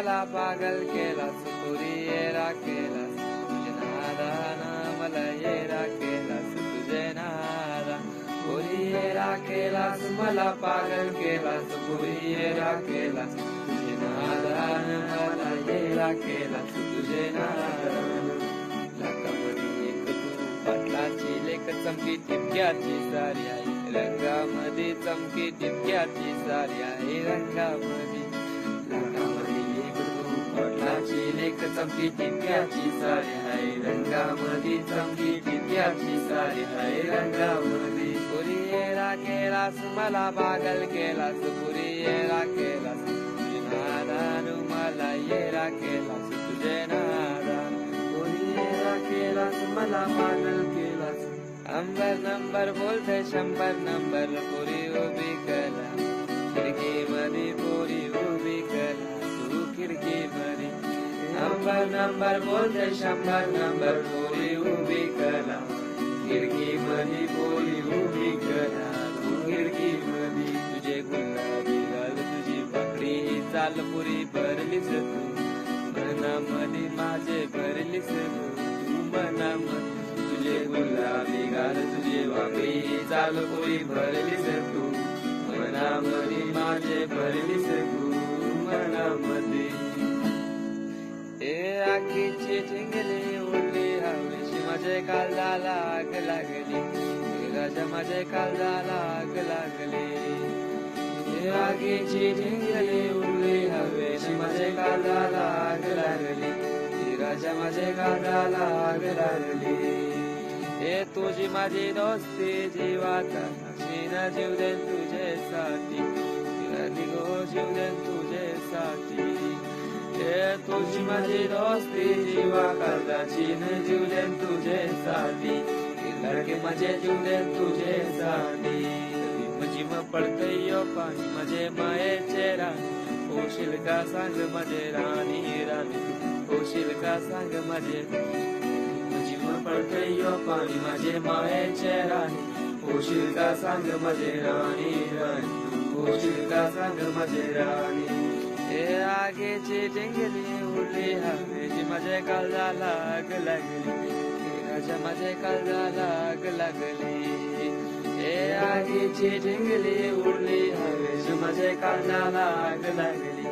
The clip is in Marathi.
मला पागल केलास, पुरी येरा केलास, तुझे नादानं मला येरा केलास, तुझे नादा. पुरी येरा केलास, मला पागल केलास, पुरी येरा केलास, तुझे नादानं मला येरा केलास, तुझे नादानं. लाखामध्ये एक तू पाटलाची लेक, चमकी टिपक्याची सारी आहे रंगामध्ये, चमकी टिपक्याची सारी आहे रंगामध्ये. लाखामध्ये एक तू पाटलाची लेक, चमकी टिपक्याची सारी आहे रंगामध्ये, चमकी टिपक्याची सारी आहे रंगामध्ये. पुरी येरा केलास, मला पागल केलास, पुरी येरा केलास, तुझे नादानं मला येरा केलास, तुझे नादानं. पुरी येरा केलास, मला पागल केलास. अंबर नंबर बोलते 100 नंबर, पुरी उभी कला खिडकीमध्ये, पुरी उभी कला तू खिडकीमध्ये. अंबर नंबर बोलते 100 नंबर, पुरी उभी कला खिडकीमध्ये, पुरी उभी कला तू खिडकीमध्ये. तुझे गुलाबी गाल, तुझी पाकडी चाल, पुरी भरलीस तू मनामध्ये, माझे भरलीस तू मनामध्ये. तुझे गुलाबी गाल, तुझे वाकडी चाल, पुरी भरलीस तू मनामध्ये, माझे भरलीस तू मनामध्ये. ए आखीची ठिंगली उडली हवेशी, माझे काळजाला आग लागली, राजा माझे काळजाला आग लागली. ए आगीची ठिंगली उडली हवेशी, माझे काळजाला आग लागली, राजा माझे काळजाला आग लागली. ए तुझी माझी दोस्ती जीवाचा शीन, जीव देन तुझ्यासाठी, गो जीव देन तुझ्यासाठी. ए तुझी माझी दोस्ती जीवा करताची, जीव देन तुझ्यासाठी, लडके माझे जीव देन तुझ्यासाठी. माझी मग पडतंय यो पाणी, माझे मायेचे राणी, होशील का सांग माझे राणी राणी, होशील का सांग माझे. पडतंय यो पाणी, माझे मायेचे राणी, होशील का सांग माझे राणी राणी, होशील का सांग माझे राणी. ए आगीची टिंगली उडली हवेची, माझे काळजाला आग लागली, राजा माझे काळजाला आग लागली. ए आगीची टिंगली उडली हवेची, माझे काळजाला आग लागली,